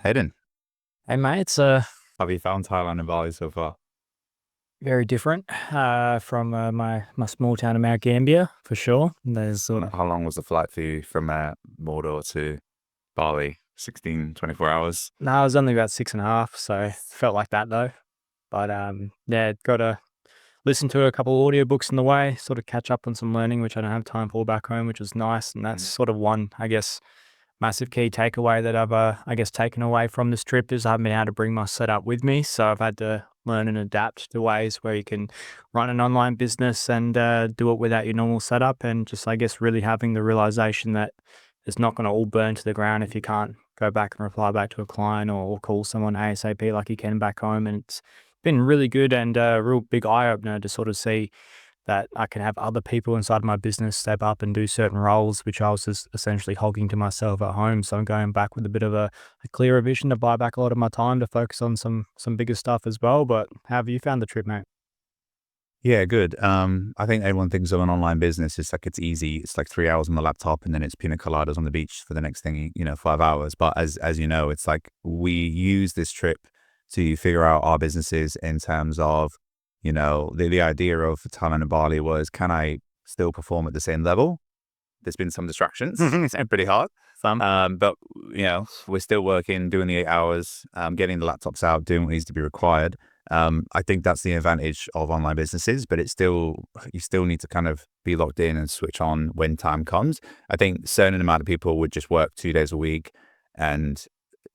Hayden, Hey mate, it's have you found Thailand and Bali so far? very different from my small town of Mount Gambier for sure. There's sort of How long was the flight for you from Mordor to Bali? 16, 24 hours? no, it was only about 6.5, so felt like that though. But yeah, got to listen to a couple of audiobooks in the way, sort of catch up on some learning, which I don't have time for back home, which was nice. And that's Mm. sort of one, I guess, massive key takeaway that I've I guess taken away from this trip is I haven't been able to bring my setup with me, so I've had to learn and adapt to ways where you can run an online business and do it without your normal setup, and just I guess really having the realization that it's not going to all burn to the ground if you can't go back and reply back to a client or call someone ASAP like you can back home. And it's been really good and a real big eye opener to sort of see that I can have other people inside my business step up and do certain roles, which I was just essentially hogging to myself at home. So I'm going back with a bit of a clearer vision to buy back a lot of my time to focus on some bigger stuff as well. But how have you found the trip, mate? Yeah, good. I think everyone thinks of an online business. It's like it's easy. It's like 3 hours on the laptop, and then it's pina coladas on the beach for the next thing, 5 hours. But as you know, it's like we use this trip to figure out our businesses in terms of, the idea of Thailand and Bali was, can I still perform at the same level? There's been some distractions. It's been pretty hard. Some. But we're still working, doing the 8 hours, getting the laptops out, doing what needs to be required. I think that's the advantage of online businesses, but you still need to kind of be locked in and switch on when time comes. I think a certain amount of people would just work 2 days a week and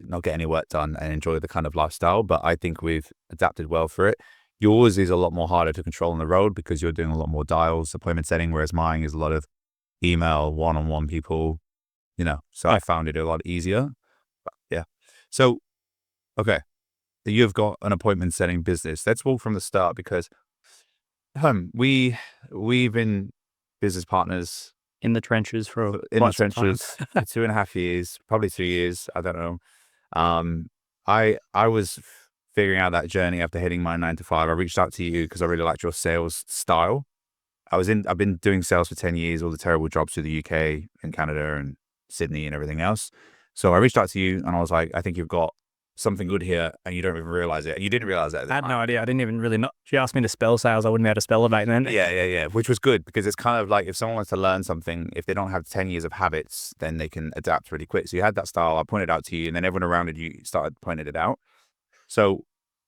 not get any work done and enjoy the kind of lifestyle. But I think we've adapted well for it. Yours is a lot more harder to control on the road because you're doing a lot more dials, appointment setting, whereas mine is a lot of email, one-on-one people, so I found it a lot easier. But yeah. So, okay. You've got an appointment setting business. Let's walk from the start because we've been business partners In the trenches for in the quite some time. trenches for 2.5 years, probably 3 years. I don't know. Um, I was figuring out that journey after hitting my 9 to 5. I reached out to you because I really liked your sales style. I've been doing sales for 10 years, all the terrible jobs through the UK and Canada and Sydney and everything else. So I reached out to you and I was like, I think you've got something good here and you don't even realize it. And you didn't realize that at the I had time. no idea. I didn't even really know. She asked me to spell sales. I wouldn't be able to spell it back then. Yeah. Which was good because it's kind of like if someone wants to learn something, if they don't have 10 years of habits, then they can adapt really quick. So you had that style. I pointed out to you and then everyone around you started pointing it out. So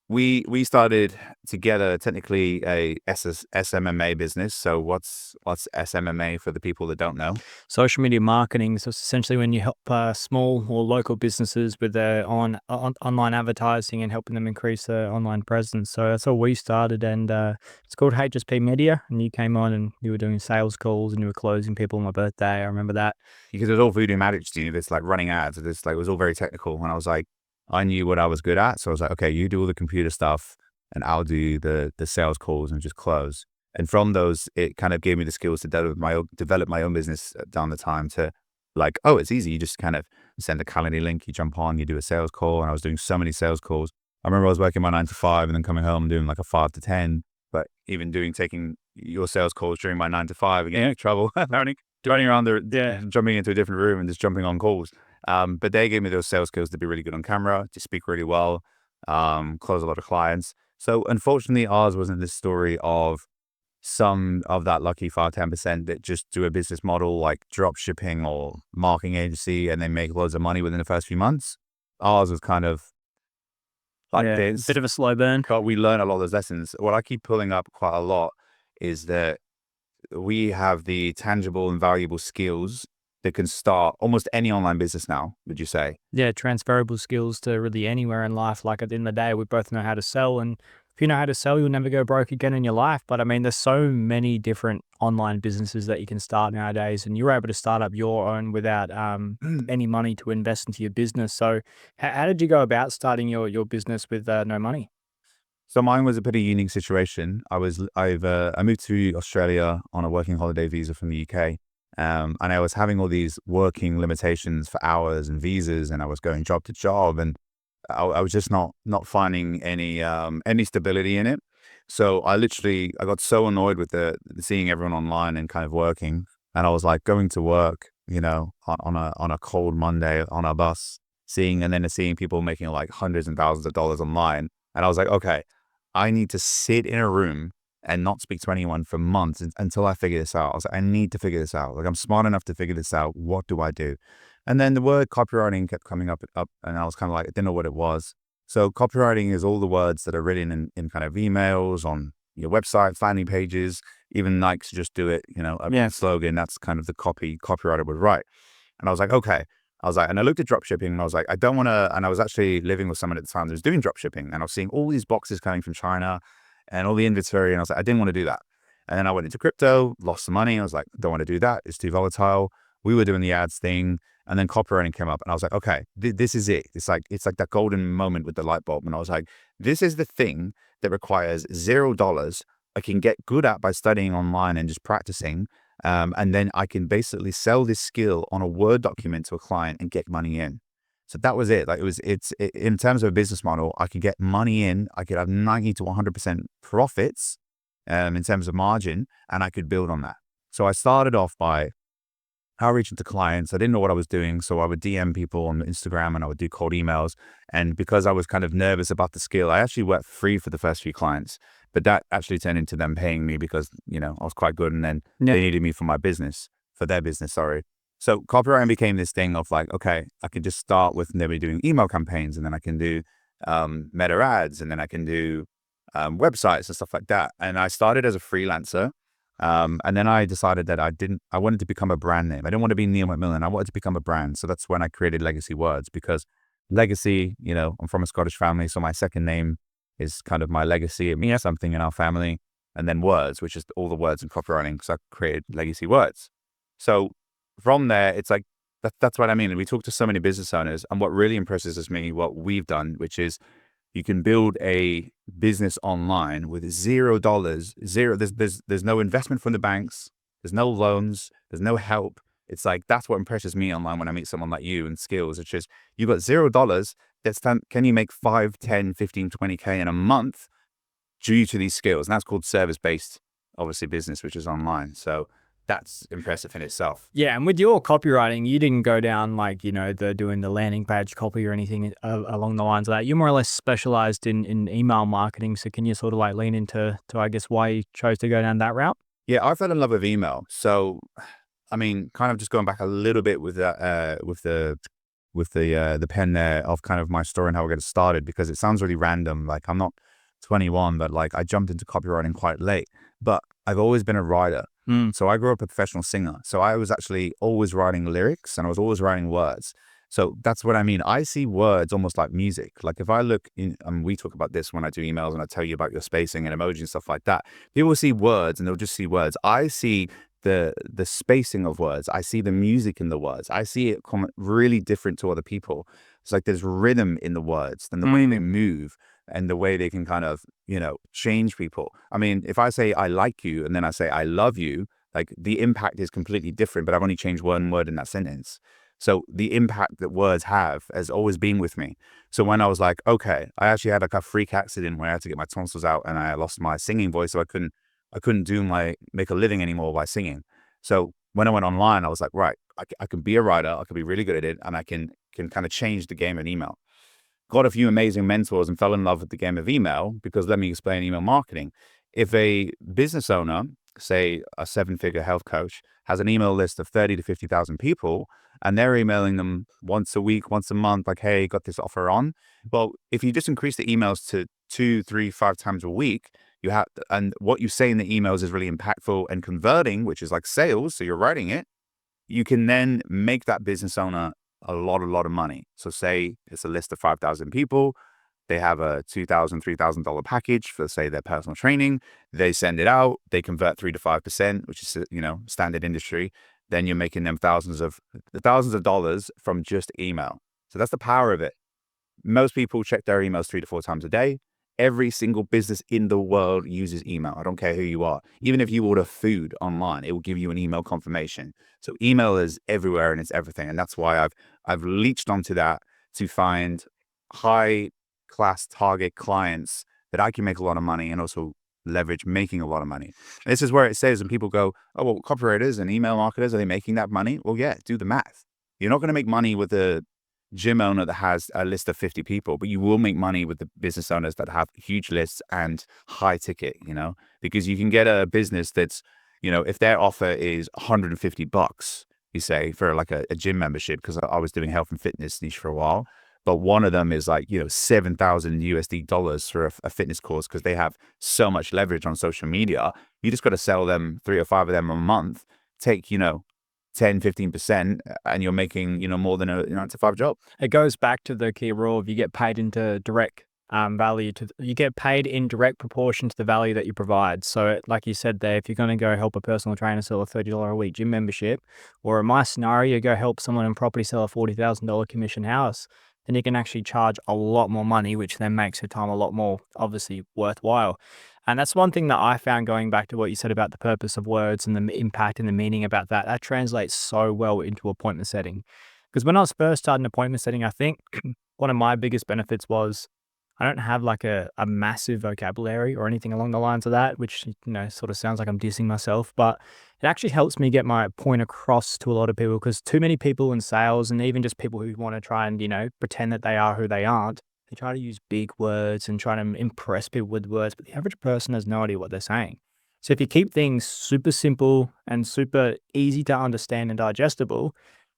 we started together technically a SMMA business. So what's SMMA for the people that don't know? Social media marketing. So it's essentially when you help small or local businesses with their online advertising and helping them increase their online presence. So that's how we started, and it's called HSP Media. And you came on and you were doing sales calls and you were closing people on my birthday. I remember that. Because it was all voodoo magic to you. This like running ads. This like it was all very technical. And I was like, I knew what I was good at, so I was like, okay, you do all the computer stuff, and I'll do the sales calls and just close. And from those, it kind of gave me the skills to develop my own business down the time to like, oh, it's easy. You just kind of send a calendar link, you jump on, you do a sales call. And I was doing so many sales calls. I remember I was working my 9 to 5 and then coming home and doing like a 5 to 10. But even taking your sales calls during my 9 to 5 and getting in trouble, running around Yeah. jumping into a different room and just jumping on calls. But they gave me those sales skills to be really good on camera, to speak really well, close a lot of clients. So unfortunately, ours wasn't this story of some of that lucky 5-10% that just do a business model like drop shipping or marketing agency and they make loads of money within the first few months. Ours was kind of like Yeah. this, Bit of a slow burn. but we learn a lot of those lessons. What I keep pulling up quite a lot is that we have the tangible and valuable skills that can start almost any online business now, would you say? Yeah, transferable skills to really anywhere in life. Like at the end of the day, we both know how to sell, and if you know how to sell, you'll never go broke again in your life. But I mean, there's so many different online businesses that you can start nowadays, and you're able to start up your own without any money to invest into your business. So, how did you go about starting your business with no money? So mine was a pretty unique situation. I moved to Australia on a working holiday visa from the UK. And I was having all these working limitations for hours and visas, and I was going job to job, and I was just not finding any stability in it. So I got so annoyed with the seeing everyone online and kind of working, and I was like going to work, on a cold Monday on a bus, seeing people making like hundreds and thousands of dollars online. And I was like, okay, I need to sit in a room and not speak to anyone for months until I figure this out. I was like, I need to figure this out. Like, I'm smart enough to figure this out. What do I do? And then the word copywriting kept coming up, and I was kind of like, I didn't know what it was. So copywriting is all the words that are written in kind of emails, on your website, landing pages, even Nike's Just Do It, a Yeah. slogan. That's kind of the copywriter would write. And I was like, okay. And I looked at drop shipping and I was like, I don't want to, and I was actually living with someone at the time that was doing drop shipping, and I was seeing all these boxes coming from China and all the inventory. And I was like, I didn't want to do that. And then I went into crypto, lost some money. I was like, don't want to do that. It's too volatile. We were doing the ads thing, and then copywriting came up, and I was like, okay, this is it. It's like that golden moment with the light bulb. And I was like, this is the thing that requires $0. I can get good at by studying online and just practicing. And then I can basically sell this skill on a Word document to a client and get money in. So that was it. Like in terms of a business model, I could get money in. I could have 90 to 100% profits in terms of margin, and I could build on that. So I started off by outreaching to clients. I didn't know what I was doing. So I would DM people on Instagram and I would do cold emails. And because I was kind of nervous about the skill, I actually worked free for the first few clients. But that actually turned into them paying me because, I was quite good. And then they needed me for their business, sorry. So copywriting became this thing of like, okay, I can just start with maybe doing email campaigns, and then I can do meta ads, and then I can do websites and stuff like that. And I started as a freelancer. And then I decided that I wanted to become a brand name. I didn't want to be Neil McMillan. I wanted to become a brand. So that's when I created Legacy Words, because legacy, I'm from a Scottish family. So my second name is kind of my legacy. It means something in our family. And then words, which is all the words in copywriting. So I created Legacy Words. So from there, it's like, that's what I mean. And we talk to so many business owners, and what really impresses me, what we've done, which is you can build a business online with $0. There's no investment from the banks. There's no loans. There's no help. It's like, that's what impresses me online when I meet someone like you and skills. It's just, you got $0. Can you make 5, 10, 15, 20K in a month due to these skills? And that's called service-based, obviously, business, which is online. So that's impressive in itself. Yeah, and with your copywriting, you didn't go down like, doing the landing page copy or anything along the lines of that. You're more or less specialized in email marketing. So can you sort of like lean into I guess why you chose to go down that route? Yeah, I fell in love with email. So, I mean, kind of just going back a little bit with that, with the pen there of kind of my story and how I got started, because it sounds really random. Like, I'm not 21, but like I jumped into copywriting quite late, but I've always been a writer. So I grew up a professional singer. So I was actually always writing lyrics, and I was always writing words. So that's what I mean. I see words almost like music. Like if I look in, we talk about this when I do emails and I tell you about your spacing and emoji and stuff like that. People see words and they'll just see words. I see the spacing of words. I see the music in the words. I see it really different to other people. It's like there's rhythm in the words and the way they move and the way they can kind of, change people. I mean, if I say I like you and then I say I love you, like the impact is completely different, but I've only changed one word in that sentence. So the impact that words have has always been with me. So when I was like, okay, I actually had like a freak accident where I had to get my tonsils out and I lost my singing voice. So I couldn't make a living anymore by singing. So when I went online, I was like, right, I can be a writer. I can be really good at it. And I can kind of change the game in email. Got a few amazing mentors and fell in love with the game of email, because let me explain email marketing. If a business owner, say a 7-figure health coach, has an email list of 30 to 50,000 people, and they're emailing them once a week, once a month, like, hey, got this offer on. Well, if you just increase the emails to 2, 3, 5 times a week, and what you say in the emails is really impactful and converting, which is like sales. So you're writing it, you can then make that business owner a lot of money. So say it's a list of 5,000 people. They have a $2,000, $3,000 package for, say, their personal training. They send it out. They convert 3 to 5%, which is, standard industry. Then you're making them thousands of dollars from just email. So that's the power of it. Most people check their emails 3 to 4 times a day. Every single business in the world uses email. I don't care who you are. Even if you order food online, it will give you an email confirmation. So email is everywhere and it's everything. And that's why I've leached onto that to find high class target clients that I can make a lot of money and also leverage making a lot of money. And this is where it says, and people go, oh, well, copywriters and email marketers, are they making that money? Well, yeah, do the math. You're not going to make money with gym owner that has a list of 50 people, but you will make money with the business owners that have huge lists and high ticket, because you can get a business that's, if their offer is $150, you say, for like a gym membership, because I was doing health and fitness niche for a while. But one of them is like, 7,000 USD dollars for a fitness course because they have so much leverage on social media. You just got to sell them 3 or 5 of them a month, take, 10, 15%, and you're making, more than a 9 to 5 job. It goes back to the key rule of you get paid into direct value you get paid in direct proportion to the value that you provide. So like you said there, if you're going to go help a personal trainer sell a $30 a week gym membership, or in my scenario, you go help someone in property sell a $40,000 commission house, then you can actually charge a lot more money, which then makes your time a lot more obviously worthwhile. And that's one thing that I found, going back to what you said about the purpose of words and the impact and the meaning about that, that translates so well into appointment setting. Because when I was first starting appointment setting, I think one of my biggest benefits was I don't have like a massive vocabulary or anything along the lines of that, which, sort of sounds like I'm dissing myself, but it actually helps me get my point across to a lot of people, because too many people in sales, and even just people who want to try and, pretend that they are who they aren't, they try to use big words and try to impress people with words, but the average person has no idea what they're saying. So if you keep things super simple and super easy to understand and digestible,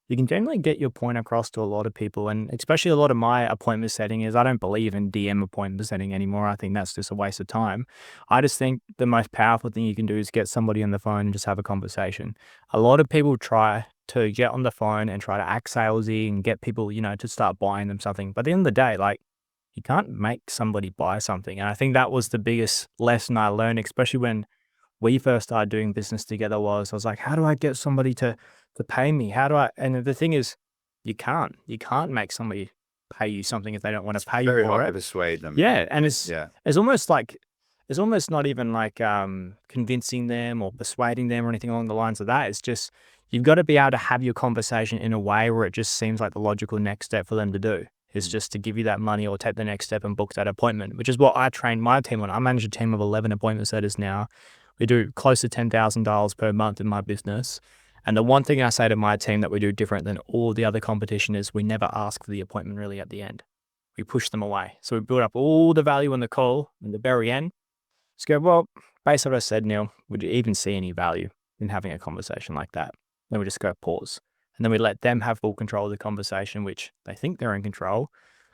you can generally get your point across to a lot of people. And especially a lot of my appointment setting is, I don't believe in DM appointment setting anymore. I think that's just a waste of time. I just think the most powerful thing you can do is get somebody on the phone and just have a conversation. A lot of people try to get on the phone and try to act salesy and get people, to start buying them something. But at the end of the day, like, you can't make somebody buy something. And I think that was the biggest lesson I learned, especially when we first started doing business together. I was like, how do I get somebody to pay me? How do I? And the thing is, you can't make somebody pay you something if they don't want to pay you Very for hard to it. persuade them. Yeah, and Yeah. it's almost like it's almost not even like convincing them or persuading them or anything along the lines of that. It's just, you've got to be able to have your conversation in a way where it just seems like the logical next step for them to do is just to give you that money or take the next step and book that appointment, which is what I train my team on. I manage a team of 11 appointment setters now. We do close to $10,000 per month in my business. And the one thing I say to my team that we do different than all the other competition is we never ask for the appointment really at the end. We push them away. So we build up all the value in the call in the very end. Just go, well, based on what I said, Neil, would you even see any value in having a conversation like that? Then we just go pause. And then we let them have full control of the conversation, which they think they're in control.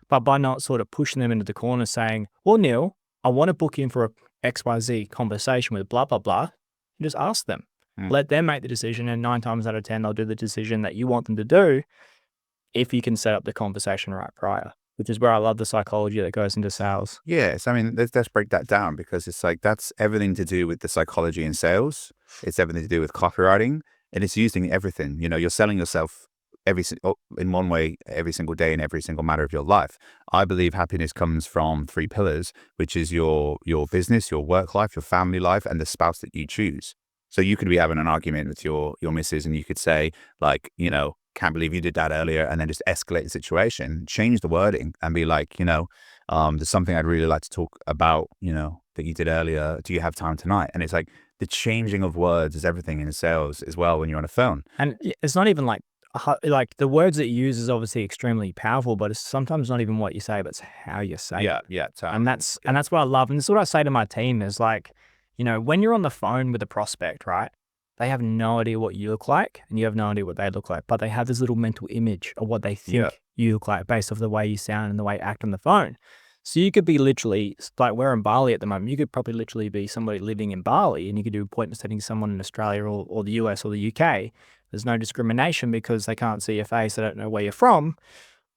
But by not sort of pushing them into the corner saying, well, Neil, I want to book you in for a XYZ conversation with blah, blah, blah, you just ask them. Let them make the decision, and 9 times out of 10, they'll do the decision that you want them to do if you can set up the conversation right prior, which is where I love the psychology that goes into sales. Yes, I mean, let's break that down, because it's like that's everything to do with the psychology in sales. It's everything to do with copywriting, and it's using everything. You're selling yourself in one way every single day in every single matter of your life. I believe happiness comes from 3 pillars, which is your business, your work life, your family life, and the spouse that you choose. So you could be having an argument with your missus, and you could say, like, can't believe you did that earlier, and then just escalate the situation, change the wording, and be like, there's something I'd really like to talk about, that you did earlier. Do you have time tonight? And it's like the changing of words is everything in sales as well when you're on a phone. And it's not even like the words that you use is obviously extremely powerful, but it's sometimes not even what you say, but it's how you say it. Yeah. And that's what I love. And this is what I say to my team is like, when you're on the phone with a prospect, right? They have no idea what you look like, and you have no idea what they look like, but they have this little mental image of what they think you look like based off the way you sound and the way you act on the phone. So you could be literally, like, we're in Bali at the moment. You could probably literally be somebody living in Bali, and you could do appointment setting someone in Australia or the US or the UK. There's no discrimination because they can't see your face. They don't know where you're from.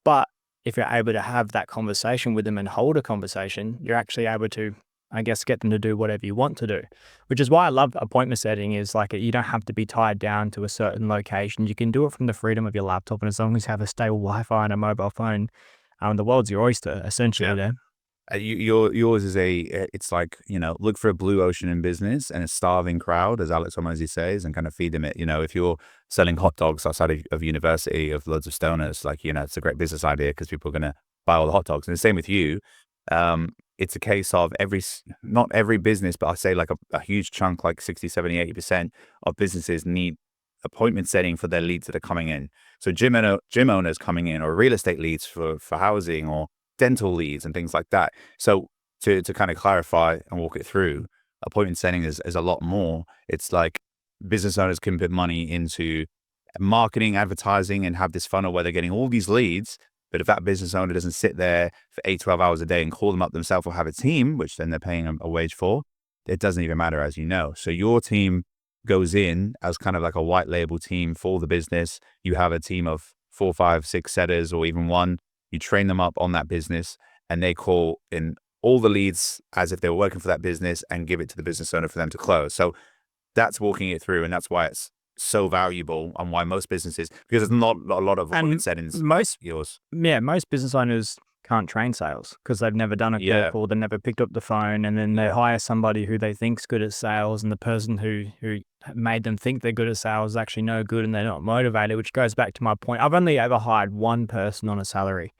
But if you're able to have that conversation with them and hold a conversation, you're actually able to, I guess, get them to do whatever you want to do, which is why I love appointment setting. Is like, you don't have to be tied down to a certain location. You can do it from the freedom of your laptop. And as long as you have a stable Wi-Fi and a mobile phone, the world's your oyster, essentially. There. Yours is it's like, look for a blue ocean in business and a starving crowd, as Alex Hormozy says, and kind of feed them it. If you're selling hot dogs outside of university of loads of stoners, like, it's a great business idea because people are going to buy all the hot dogs. And the same with you. It's a case of not every business, but I say like a huge chunk, like 60, 70, 80% of businesses need appointment setting for their leads that are coming in. So gym owners coming in, or real estate leads for housing, or dental leads and things like that. So to kind of clarify and walk it through, appointment setting is a lot more. It's like business owners can put money into marketing, advertising, and have this funnel where they're getting all these leads. But if that business owner doesn't sit there for 8, 12 hours a day and call them up themselves, or have a team, which then they're paying a wage for, it doesn't even matter, as you know. So your team goes in as kind of like a white label team for the business. You have a team of 4, 5, 6 setters, or even one. You train them up on that business, and they call in all the leads as if they were working for that business and give it to the business owner for them to close. So that's walking it through, and that's why it's so valuable, and why most businesses, because there's not a lot of appointment settings. Most business owners can't train sales because they've never done a call call, they've never picked up the phone, and then they hire somebody who they think's good at sales, and the person who made them think they're good at sales is actually no good, and they're not motivated, which goes back to my point. I've only ever hired one person on a salary.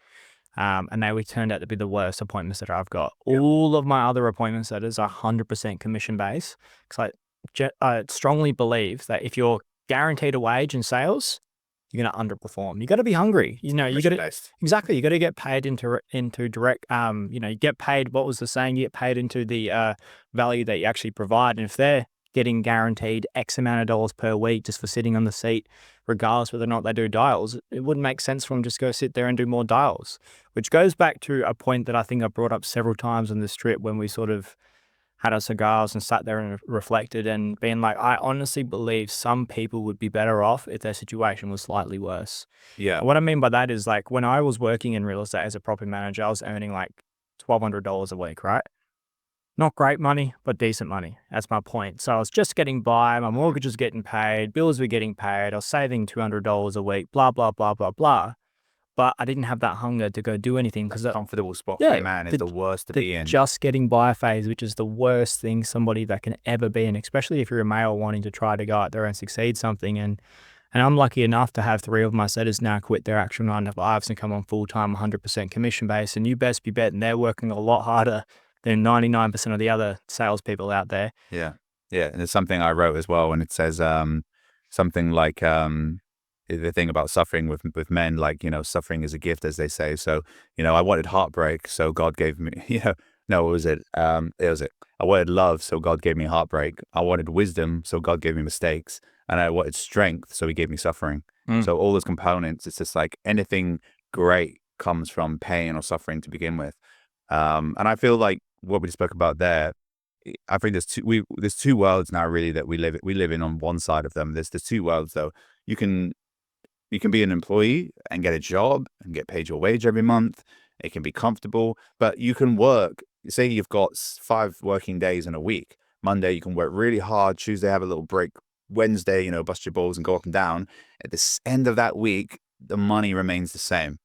And they turned out to be the worst appointment setter I've got. All of my other appointment setters are 100% commission based, because I strongly believe that if you're guaranteed a wage in sales, you're going to underperform. You got to be hungry. You know, you got to exactly. You got to get paid into direct. You get paid. What was the saying? You get paid into the value that you actually provide. And if they're getting guaranteed X amount of dollars per week just for sitting on the seat, regardless whether or not they do dials, it wouldn't make sense for them to just go sit there and do more dials. Which goes back to a point that I think I brought up several times on this trip, when we sort of had our cigars and sat there and reflected, and being like, I honestly believe some people would be better off if their situation was slightly worse. Yeah. And what I mean by that is, like, when I was working in real estate as a property manager, I was earning like $1,200 a week, right? Not great money, but decent money. That's my point. So I was just getting by, my mortgage was getting paid, bills were getting paid, I was saving $200 a week, blah, blah, blah, blah, blah. But I didn't have that hunger to go do anything, because that comfortable spot for a man is the worst to be in. Just getting by phase, which is the worst thing somebody that can ever be in, especially if you're a male wanting to try to go out there and succeed something. And I'm lucky enough to have 3 of my setters now quit their actual 9 to 5s and come on full-time 100% commission based. And you best be betting they're working a lot harder than 99% of the other salespeople out there. Yeah. Yeah. And there's something I wrote as well, and it says something like the thing about suffering with men, like, suffering is a gift, as they say. So, I wanted heartbreak, so God gave me, no, what was it? It was it. I wanted love, so God gave me heartbreak. I wanted wisdom, so God gave me mistakes. And I wanted strength, so he gave me suffering. So all those components, it's just like anything great comes from pain or suffering to begin with. And I feel like what we spoke about there, I think there's two worlds now, really, that we live in. On one side of them, there's 2 worlds, though. You can be an employee and get a job and get paid your wage every month. It can be comfortable, but you can work. Say you've got 5 working days in a week. Monday, you can work really hard. Tuesday, have a little break. Wednesday, bust your balls and go up and down. At the end of that week, the money remains the same.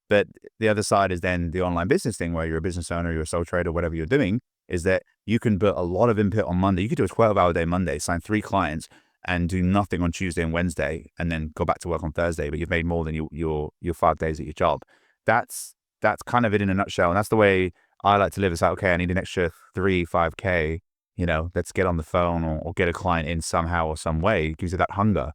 But the other side is then the online business thing, where you're a business owner, you're a sole trader, whatever you're doing, is that you can put a lot of input on Monday. You could do a 12-hour day Monday, sign 3 clients, and do nothing on Tuesday and Wednesday, and then go back to work on Thursday, but you've made more than your 5 days at your job. That's kind of it in a nutshell. And that's the way I like to live. It's like, okay, I need an extra 3-5K, let's get on the phone or get a client in somehow or some way. It gives you that hunger.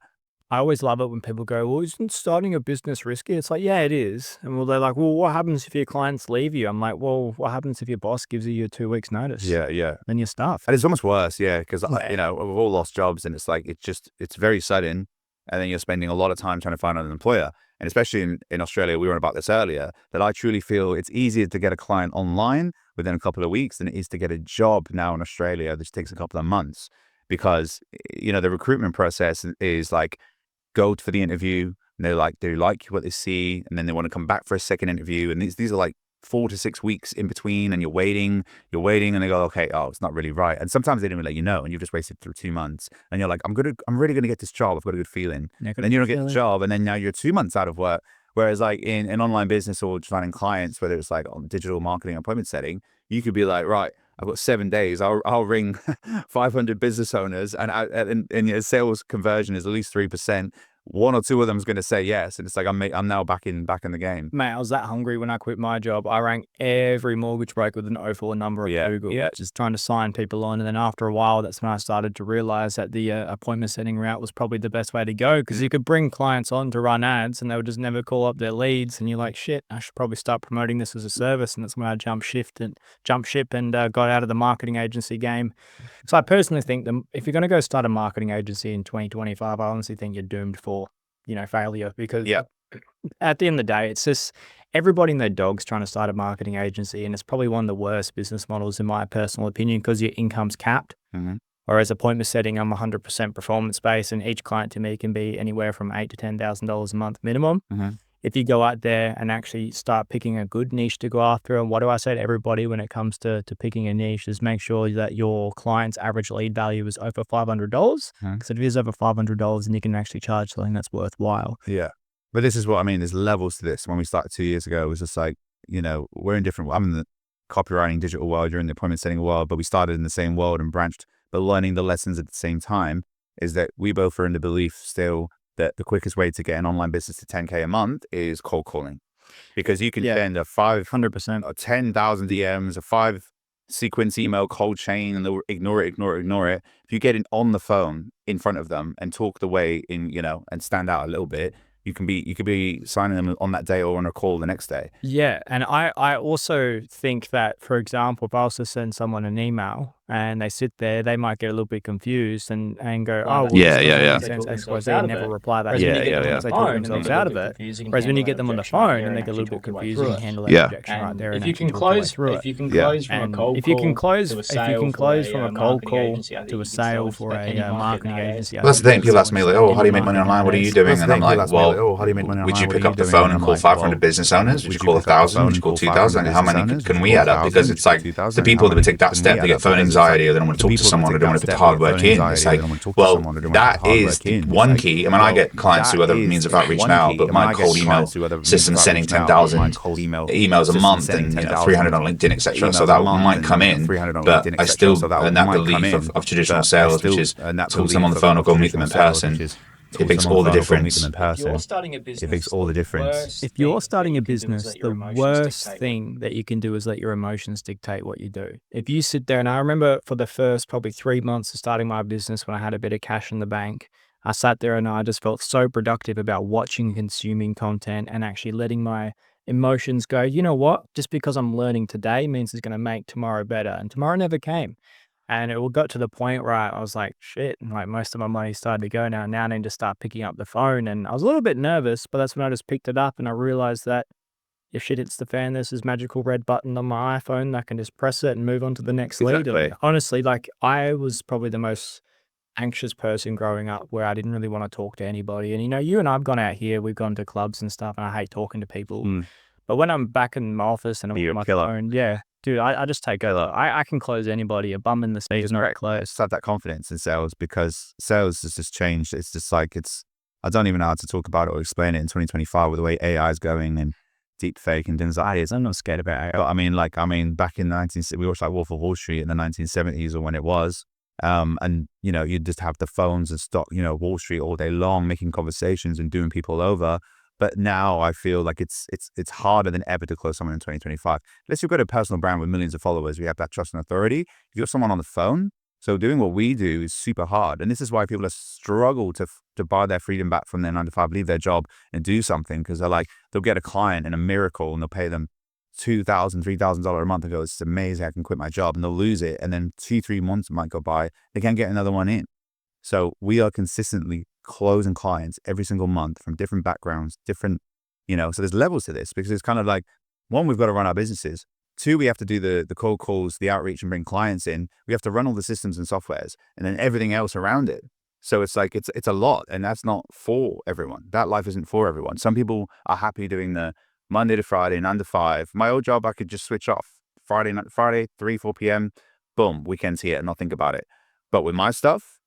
I always love it when people go, well, isn't starting a business risky? It's like, yeah, it is. And they're like, well, what happens if your clients leave you? I'm like, well, what happens if your boss gives you your 2 weeks notice? Yeah. Then you're stuffed. And it's almost worse, yeah, because, we've all lost jobs, and it's like, it's very sudden. And then you're spending a lot of time trying to find an employer. And especially in Australia, we were on about this earlier, that I truly feel it's easier to get a client online within a couple of weeks than it is to get a job now in Australia. This takes a couple of months, because, the recruitment process is like, go for the interview, and they like what they see, and then they want to come back for a second interview. And these are like 4 to 6 weeks in between, and you're waiting, and they go, okay, it's not really right. And sometimes they didn't really let you know, and you've just wasted through 2 months, and you're like, I'm really going to get this job. I've got a good feeling. And then you don't get the job, and then now you're 2 months out of work. Whereas like in online business or finding clients, whether it's like on digital marketing appointment setting, you could be like, right, I've got 7 days. I'll ring 500 business owners, and your sales conversion is at least 3%. one or two of them is going to say yes, and it's like I'm now back in the game. Mate, I was that hungry when I quit my job. I rang every mortgage broker with an 04 number at Google, just trying to sign people on. And then after a while, that's when I started to realize that the appointment setting route was probably the best way to go, because you could bring clients on to run ads and they would just never call up their leads. And you're like, shit, I should probably start promoting this as a service. And that's when I jumped ship and got out of the marketing agency game. So I personally think that if you're going to go start a marketing agency in 2025, I honestly think you're doomed for, failure, because at the end of the day, it's just everybody and their dog's trying to start a marketing agency, and it's probably one of the worst business models in my personal opinion, because your income's capped. Whereas appointment setting, I'm 100% performance based, and each client to me can be anywhere from $8,000 to $10,000 a month minimum. If you go out there and actually start picking a good niche to go after, and what do I say to everybody when it comes to picking a niche, is make sure that your client's average lead value is over $500. Because if it is over $500, then you can actually charge something that's worthwhile. Yeah. But this is what I mean. There's levels to this. When we started 2 years ago, it was just like, we're in different, I'm in the copywriting digital world, you're in the appointment setting world, but we started in the same world and branched, but learning the lessons at the same time is that we both are in the belief still that the quickest way to get an online business to 10K a month is cold calling, because you can send a 500% or 10,000 DMs, a 5 sequence email cold chain, and they'll ignore it. If you get it on the phone in front of them and talk the way in, and stand out a little bit, you could be signing them on that day or on a call the next day. Yeah. And I also think that, for example, if I was to send someone an email and they sit there, they might get a little bit confused and go, oh, well, XYZ, and never reply back. They talk themselves out of it. Whereas when you get them on the phone and they get a little bit confused, you handle that objection right there. If you can close from a cold call to a sale for a marketing agency. Well, that's the thing. People ask me, like, oh, how do you make money online? What are you doing? And I'm like, well, would you pick up the phone and call 500 business owners? Would you call 1,000? Would you call 2,000? How many can we add up? Because it's like the people that would take that step, they get phone anxiety, or they don't want to talk to someone, or they don't want to put the hard work in. It's like, well, that is one key. I mean, I get clients through other means of outreach now, but my cold email system is sending 10,000 emails a month, and 300 on LinkedIn, etc. So that might come in, but I still, and that belief of traditional sales, which is talk to them on the phone or go meet them in person, it makes all the difference. If you're starting a business, it makes all the difference. If you're starting a business, the worst thing that you can do is let your emotions dictate what you do. If you sit there, and I remember for the first probably 3 months of starting my business, when I had a bit of cash in the bank, I sat there and I just felt so productive about watching and consuming content and actually letting my emotions go, you know what, just because I'm learning today means it's going to make tomorrow better. And tomorrow never came. And it got to the point where I was like, shit, like most of my money started to go now. Now I need to start picking up the phone. And I was a little bit nervous, but that's when I just picked it up and I realized that if shit hits the fan, there's this magical red button on my iPhone. I can just press it and move on to the next lead. And honestly, like, I was probably the most anxious person growing up, where I didn't really want to talk to anybody. And, you and I've gone out here, we've gone to clubs and stuff, and I hate talking to people. But when I'm back in my office and I'm on my phone, dude, I just take over. I can close anybody. A bum in the seat is not close. Just have that confidence in sales, because sales has just changed. It's just like, I don't even know how to talk about it or explain it in 2025 with the way AI is going and deep fake and things like that. I'm not scared about AI. But I mean, back in we watched like Wolf of Wall Street in the 1970s, or when it was. And you'd just have the phones and stock, Wall Street all day long, making conversations and doing people over. But now I feel like it's harder than ever to close someone in 2025. Unless you've got a personal brand with millions of followers, we have that trust and authority. If you've got someone on the phone, so doing what we do is super hard. And this is why people struggle to buy their freedom back from their 9 to 5, leave their job and do something, because they'll get a client in a miracle and they'll pay them $2,000, $3,000 a month and go, it's amazing, I can quit my job, and they'll lose it. And then 2-3 months might go by, they can't get another one in. So we are consistently closing clients every single month from different backgrounds, different, so there's levels to this, because it's kind of like, one, we've got to run our businesses. 2, we have to do the cold calls, the outreach, and bring clients in. We have to run all the systems and softwares, and then everything else around it. So it's like, it's a lot, and that's not for everyone. That life isn't for everyone. Some people are happy doing the Monday to Friday, 9 to 5. My old job, I could just switch off Friday, 3-4 p.m. Boom, weekends here, and not think about it. But with my stuff,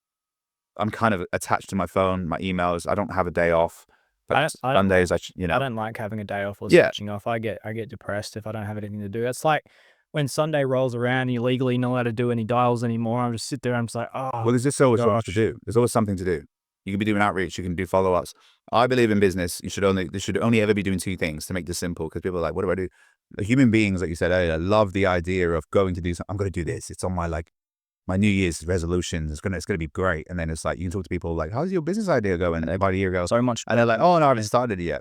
I'm kind of attached to my phone, my emails. I don't have a day off. But Sundays, I don't like having a day off or switching off. I get depressed if I don't have anything to do. It's like when Sunday rolls around and you legally not allowed to do any dials anymore. I just sit there and I'm just like, oh. Well, there's just always something to do. There's always something to do. You can be doing outreach. You can do follow-ups. I believe in business. They should only ever be doing two things, to make this simple, because people are like, what do I do? The human beings, like you said earlier, love the idea of going to do something. I'm going to do this. It's on my my New Year's resolution. It's gonna be great. And then it's like, you can talk to people like, how's your business idea going? About a year ago, so much, and they're like, oh no, I haven't started it yet.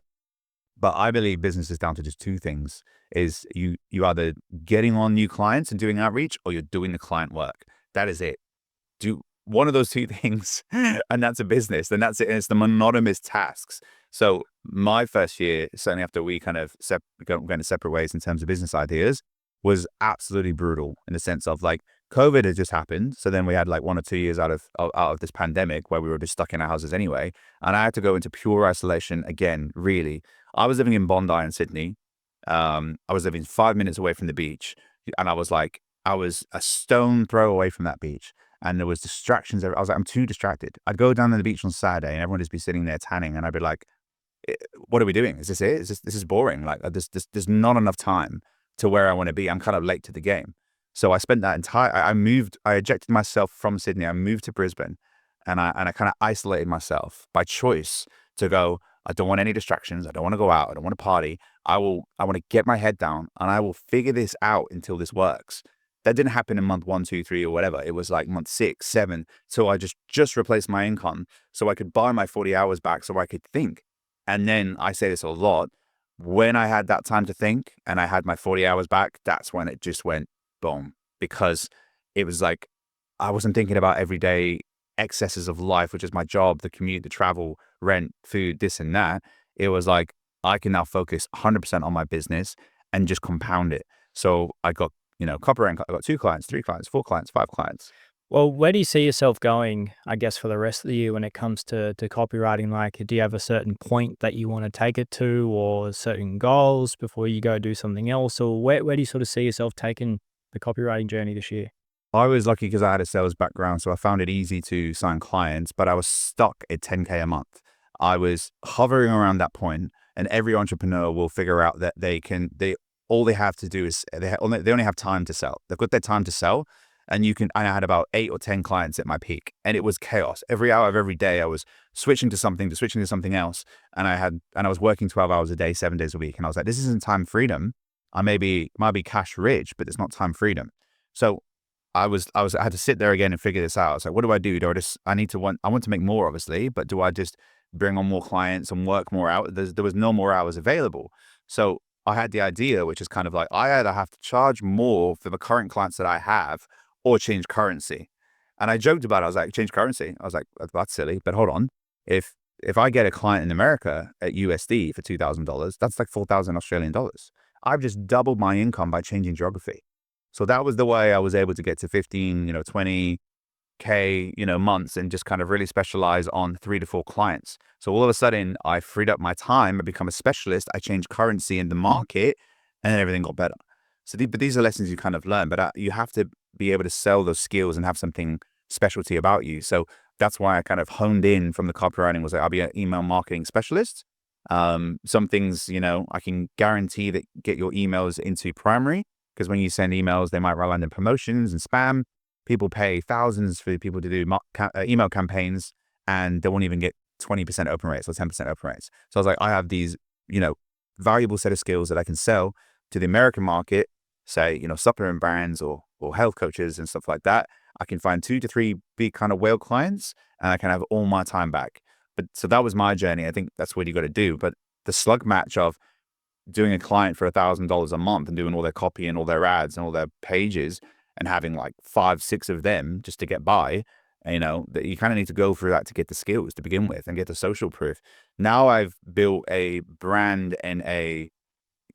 But I believe business is down to just two things: is you either getting on new clients and doing outreach, or you're doing the client work. That is it. Do one of those two things, and that's a business. Then that's it. And it's the monotonous tasks. So my first year, certainly after we kind of going to separate ways in terms of business ideas, was absolutely brutal, in the sense of like, COVID had just happened. So then we had like 1 or 2 years out of this pandemic where we were just stuck in our houses anyway. And I had to go into pure isolation again, really. I was living in Bondi in Sydney. I was living 5 minutes away from the beach. And I was a stone throw away from that beach. And there was distractions. I was like, I'm too distracted. I'd go down to the beach on Saturday and everyone would just be sitting there tanning. And I'd be like, what are we doing? Is this it? This is boring. Like there's not enough time to where I want to be. I'm kind of late to the game. So I spent that I ejected myself from Sydney. I moved to Brisbane, and I kind of isolated myself by choice to go, I don't want any distractions. I don't want to go out. I don't want to party. I want to get my head down, and I will figure this out until this works. That didn't happen in month 1, 2, 3 or whatever. It was like month 6, 7. So I just replaced my income so I could buy my 40 hours back so I could think. And then I say this a lot, when I had that time to think and I had my 40 hours back, that's when it just went boom, because it was like, I wasn't thinking about everyday excesses of life, which is my job, the commute, the travel, rent, food, this and that. It was like, I can now focus 100% on my business and just compound it. So I got, copywriting, I got 2 clients, 3 clients, 4 clients, 5 clients. Well, where do you see yourself going, I guess, for the rest of the year when it comes to copywriting? Like, do you have a certain point that you want to take it to, or certain goals before you go do something else? Or where do you sort of see yourself taking the copywriting journey this year? I was lucky because I had a sales background, so I found it easy to sign clients, but I was stuck at 10K a month. I was hovering around that point, and every entrepreneur will figure out that all they have to do is they only have time to sell. They've got their time to sell. And I had about 8 or 10 clients at my peak, and it was chaos. Every hour of every day, I was switching to something else. And I was working 12 hours a day, 7 days a week. And I was like, this isn't time freedom. I might be cash rich, but it's not time freedom. So I had to sit there again and figure this out. I was like, what do I do? I want to make more, obviously, but do I just bring on more clients and work more hours? There was no more hours available. So I had the idea, which is kind of like, I either have to charge more for the current clients that I have, or change currency. And I joked about it. I was like, change currency. I was like, that's silly. But hold on. If I get a client in America at USD for $2,000, that's like 4,000 Australian dollars. I've just doubled my income by changing geography. So that was the way I was able to get to 15, 20K, months, and just kind of really specialize on 3 to 4 clients. So all of a sudden I freed up my time. I become a specialist. I changed currency in the market, and then everything got better. So but these are lessons you kind of learn, but you have to be able to sell those skills and have something specialty about you. So that's why I kind of honed in from the copywriting, was like, I'll be an email marketing specialist. Some things, I can guarantee that get your emails into primary, because when you send emails, they might run in promotions and spam. People pay thousands for people to do email campaigns, and they won't even get 20% open rates or 10% open rates. So I was like, I have these, valuable set of skills that I can sell to the American market, say, supplement brands or health coaches and stuff like that. I can find 2 to 3 big kind of whale clients, and I can have all my time back. But so that was my journey. I think that's what you got to do. But the slug match of doing a client for $1,000 a month and doing all their copy and all their ads and all their pages and having like 5, 6 of them just to get by, that you kind of need to go through that to get the skills to begin with and get the social proof. Now I've built a brand and a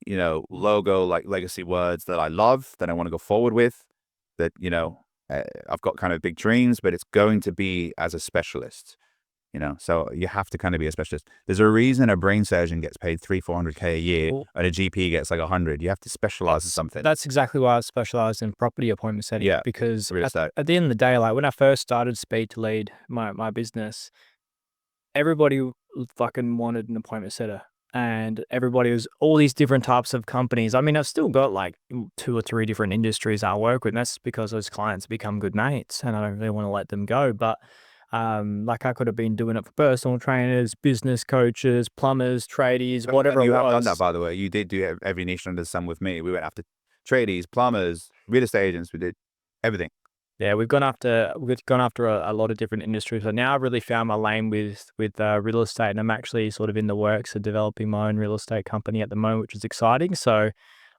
logo, like legacy words that I love, that I want to go forward with, that, I've got kind of big dreams, but it's going to be as a specialist, so you have to kind of be a specialist. There's a reason a brain surgeon gets paid 300-400K a year, and a GP gets like 100. You have to specialize in something. That's exactly why I specialized in property appointment setting. Yeah, because at the end of the day, like when I first started Speed to Lead, my business, everybody fucking wanted an appointment setter. And everybody was all these different types of companies. I mean, I've still got like 2 or 3 different industries I work with. And that's because those clients become good mates and I don't really want to let them go. But Like I could have been doing it for personal trainers, business coaches, plumbers, tradies, whatever You it have was. done that, by the way. You did do every niche under the sun with me. We went after tradies, plumbers, real estate agents. We did everything. Yeah, we've gone after a lot of different industries. So now I've really found my lane with real estate, and I'm actually sort of in the works of developing my own real estate company at the moment, which is exciting. So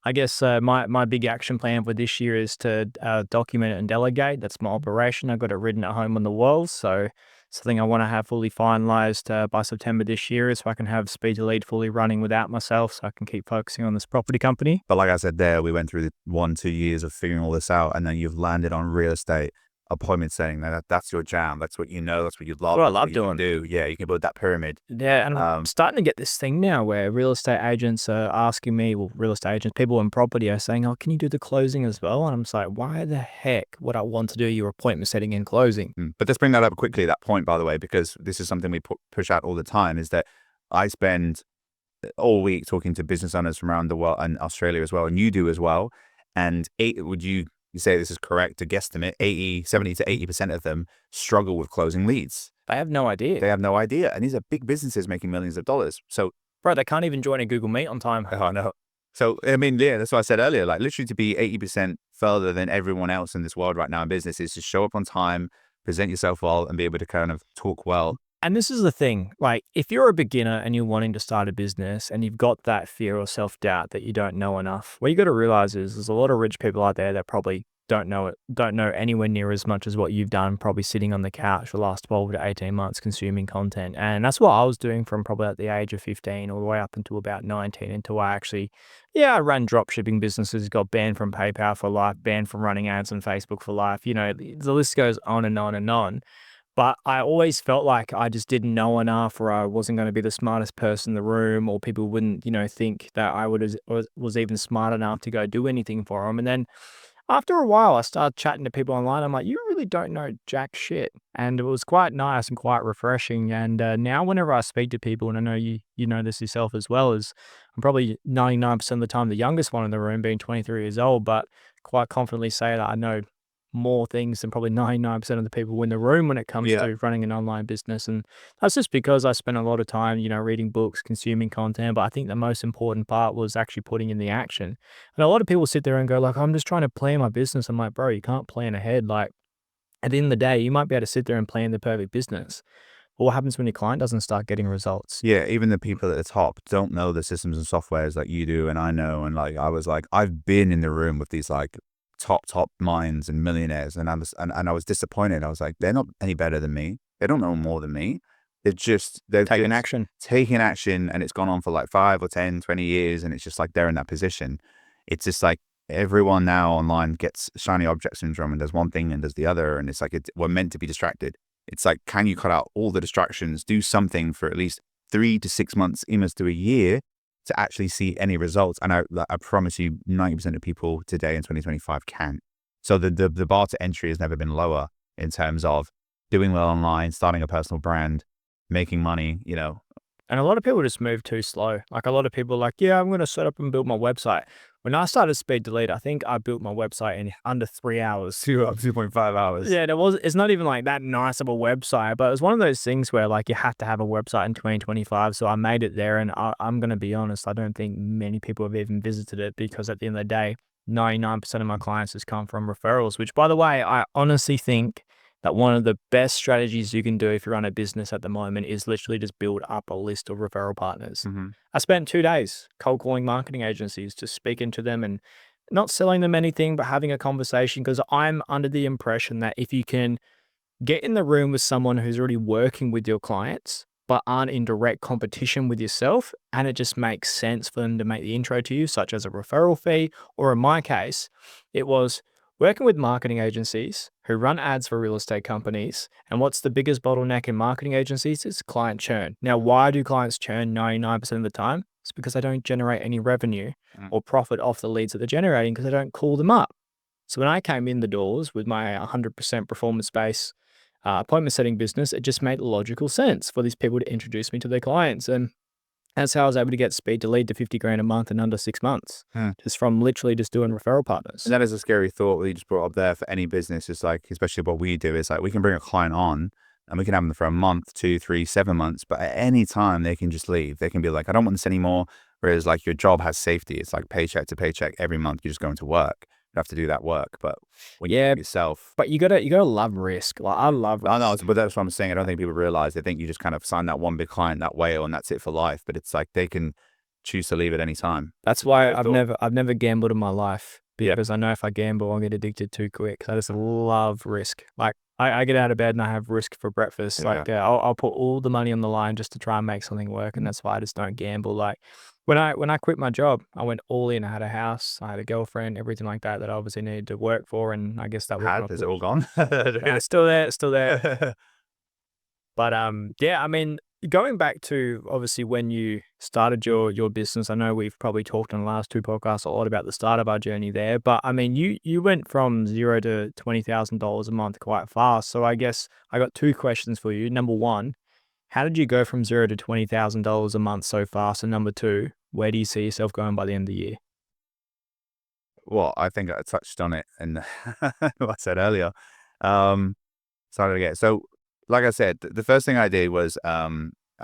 I guess my big action plan for this year is to document and delegate. That's my operation. I've got it written at home on the walls. So something I want to have fully finalized by September this year is so I can have Speed to Lead fully running without myself, so I can keep focusing on this property company. But like I said there, we went through the 1-2 years of figuring all this out, and then you've landed on real estate appointment setting. That's your jam. That's what you know. That's what you love. What I love doing. Yeah, you can build that pyramid. Yeah, and I'm starting to get this thing now where real estate agents are asking me, real estate agents, people in property are saying, oh, can you do the closing as well? And I'm just like, why the heck would I want to do your appointment setting and closing? But let's bring that up quickly, that point, by the way, because this is something we push out all the time, is that I spend all week talking to business owners from around the world and Australia as well, and you do as well. And would you say this is correct to guesstimate 70 to 80% of them struggle with closing leads? They have no idea. They have no idea. And these are big businesses making millions of dollars. So, bro, they can't even join a Google Meet on time. Oh, no. So, I mean, yeah, that's what I said earlier. Like, literally to be 80% further than everyone else in this world right now in business is to show up on time, present yourself well, and be able to kind of talk well. And this is the thing, like if you're a beginner and you're wanting to start a business and you've got that fear or self-doubt that you don't know enough, what you got to realize is there's a lot of rich people out there that probably don't know anywhere near as much as what you've done, probably sitting on the couch for the last 12 to 18 months consuming content. And that's what I was doing from probably at the age of 15 all the way up until about 19, until I actually, I ran drop shipping businesses, got banned from PayPal for life, banned from running ads on Facebook for life. You know, the list goes on and on and on. But I always felt like I just didn't know enough, or I wasn't going to be the smartest person in the room, or people wouldn't, think that I was even smart enough to go do anything for them. And then after a while, I started chatting to people online. I'm like, you really don't know jack shit. And it was quite nice and quite refreshing. And now whenever I speak to people, and I know you know this yourself as well, is I'm probably 99% of the time the youngest one in the room, being 23 years old, but quite confidently say that I know more things than probably 99% of the people in the room when it comes to running an online business. And that's just because I spent a lot of time, reading books, consuming content. But I think the most important part was actually putting in the action. And a lot of people sit there and go like, I'm just trying to plan my business. I'm like, bro, you can't plan ahead. Like at the end of the day, you might be able to sit there and plan the perfect business. But what happens when your client doesn't start getting results? Yeah, even the people at the top don't know the systems and softwares like you do and I know. And like, I was like, I've been in the room with these like top minds and millionaires, and I was disappointed. I was like, they're not any better than me. They don't know more than me. They've taken action, and it's gone on for like 5 or 10, 20 years, and it's just like they're in that position. It's just like everyone now online gets shiny object syndrome and does one thing and does the other, and it's like we're meant to be distracted. It's like, can you cut out all the distractions, do something for at least 3 to 6 months, almost to a year, to actually see any results? And I promise you 90% of people today in 2025 can. So the bar to entry has never been lower in terms of doing well online, starting a personal brand, making money, And a lot of people just move too slow. Like a lot of people are like, I'm going to set up and build my website. When I started Speed to Lead, I think I built my website in under 3 hours. 2.5 hours. Yeah, it's not even like that nice of a website, but it was one of those things where like you have to have a website in 2025. So I made it there, and I'm going to be honest, I don't think many people have even visited it, because at the end of the day, 99% of my clients has come from referrals, which, by the way, I honestly think that one of the best strategies you can do if you run a business at the moment is literally just build up a list of referral partners. Mm-hmm. I spent 2 days cold calling marketing agencies, just speaking to them and not selling them anything, but having a conversation, because I'm under the impression that if you can get in the room with someone who's already working with your clients, but aren't in direct competition with yourself, and it just makes sense for them to make the intro to you, such as a referral fee, or in my case, it was working with marketing agencies who run ads for real estate companies. And what's the biggest bottleneck in marketing agencies? It's client churn. Now, why do clients churn 99% of the time? It's because they don't generate any revenue or profit off the leads that they're generating, because they don't call them up. So when I came in the doors with my 100% performance-based appointment setting business, it just made logical sense for these people to introduce me to their clients. And that's how I was able to get Speed to Lead to 50 grand a month in under 6 months, just from literally just doing referral partners. And that is a scary thought that you just brought up there for any business. It's like, especially what we do, is like we can bring a client on and we can have them for a month, 2, 3, 7 months, but at any time they can just leave. They can be like, I don't want this anymore. Whereas like your job has safety. It's like paycheck to paycheck every month. You're just going to work. You have to do that work. But when you do it yourself, but you gotta love risk. Like I love risk. I know, but that's what I'm saying. I don't think people realize. They think you just kind of sign that one big client, that whale, and that's it for life. But it's like they can choose to leave at any time. That's why I've never gambled in my life, because I know if I gamble, I'll get addicted too quick. So I just love risk. Like I get out of bed and I have risk for breakfast. Like I'll put all the money on the line just to try and make something work, and that's why I just don't gamble. Like when I quit my job, I went all in. I had a house, I had a girlfriend, everything like that I obviously needed to work for, and I guess that was Is it all gone? it's still there. But yeah, I mean, going back to obviously when you started your business, I know we've probably talked in the last 2 podcasts a lot about the start of our journey there, but I mean, you went from $0 to $20,000 a month quite fast. So I guess I got 2 questions for you. Number 1, how did you go from $0 to $20,000 a month so fast? And number 2, where do you see yourself going by the end of the year? Well, I think I touched on it in what I said earlier. So like I said, the first thing I did was I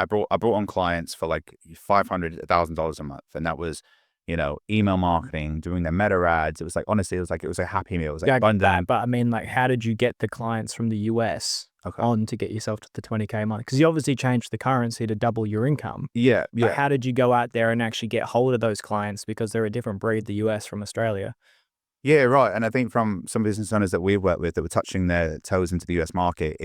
brought on clients for like $500, $1,000 a month, and that was, email marketing, doing their meta ads. It was like, honestly, it was a happy meal. It was like that, but I mean, like, how did you get the clients from the US on to get yourself to the 20K month? Because you obviously changed the currency to double your income. Yeah. But how did you go out there and actually get hold of those clients, because they're a different breed, the US from Australia? Yeah, right. And I think from some business owners that we've worked with that were touching their toes into the US market,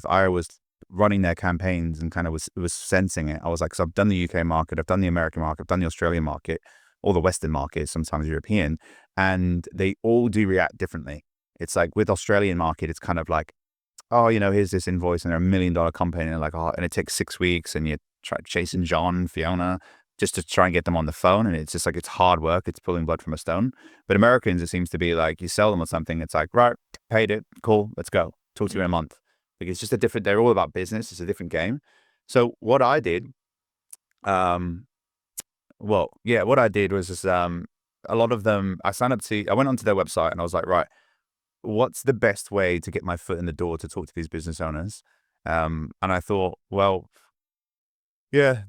I was running their campaigns and kind of was sensing it. I was like, so I've done the UK market, I've done the American market, I've done the Australian market, all the Western markets, sometimes European, and they all do react differently. It's like with Australian market, it's kind of like, oh, here's this invoice and they're $1 million company, and like, oh, and it takes 6 weeks, and you're chasing John, Fiona, just to try and get them on the phone. And it's just like, it's hard work. It's pulling blood from a stone. But Americans, it seems to be like, you sell them on something. It's like, right, paid it. Cool. Let's go. Talk to you in a month. Like, it's just they're all about business. It's a different game. So what I did, what I did was just, a lot of them, I went onto their website and I was like, right, what's the best way to get my foot in the door to talk to these business owners? And I thought, well, yeah,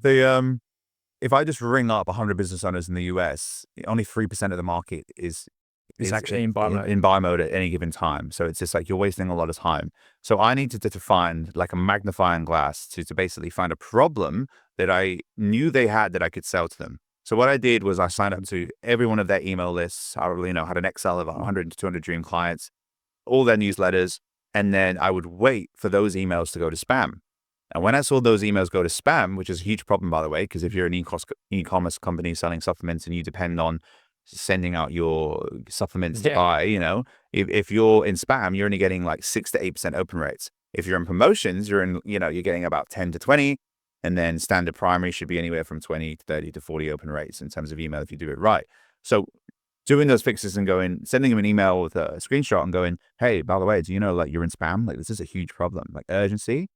if I just ring up 100 business owners in the US, only 3% of the market is actually in buy mode. In buy mode at any given time. So it's just like, you're wasting a lot of time. So I needed to find like a magnifying glass to basically find a problem that I knew they had that I could sell to them. So what I did was I signed up to every one of their email lists. I had an Excel of 100 to 200 dream clients, all their newsletters, and then I would wait for those emails to go to spam. And when I saw those emails go to spam, which is a huge problem, by the way, because if you're an e-commerce company selling supplements and you depend on sending out your supplements by, if you're in spam, you're only getting like 6 to 8% open rates. If you're in promotions, you're getting about 10 to 20, and then standard primary should be anywhere from 20 to 30 to 40 open rates in terms of email if you do it right. So doing those fixes and sending them an email with a screenshot and going, hey, by the way, do you know, like, you're in spam? Like, this is a huge problem, like urgency.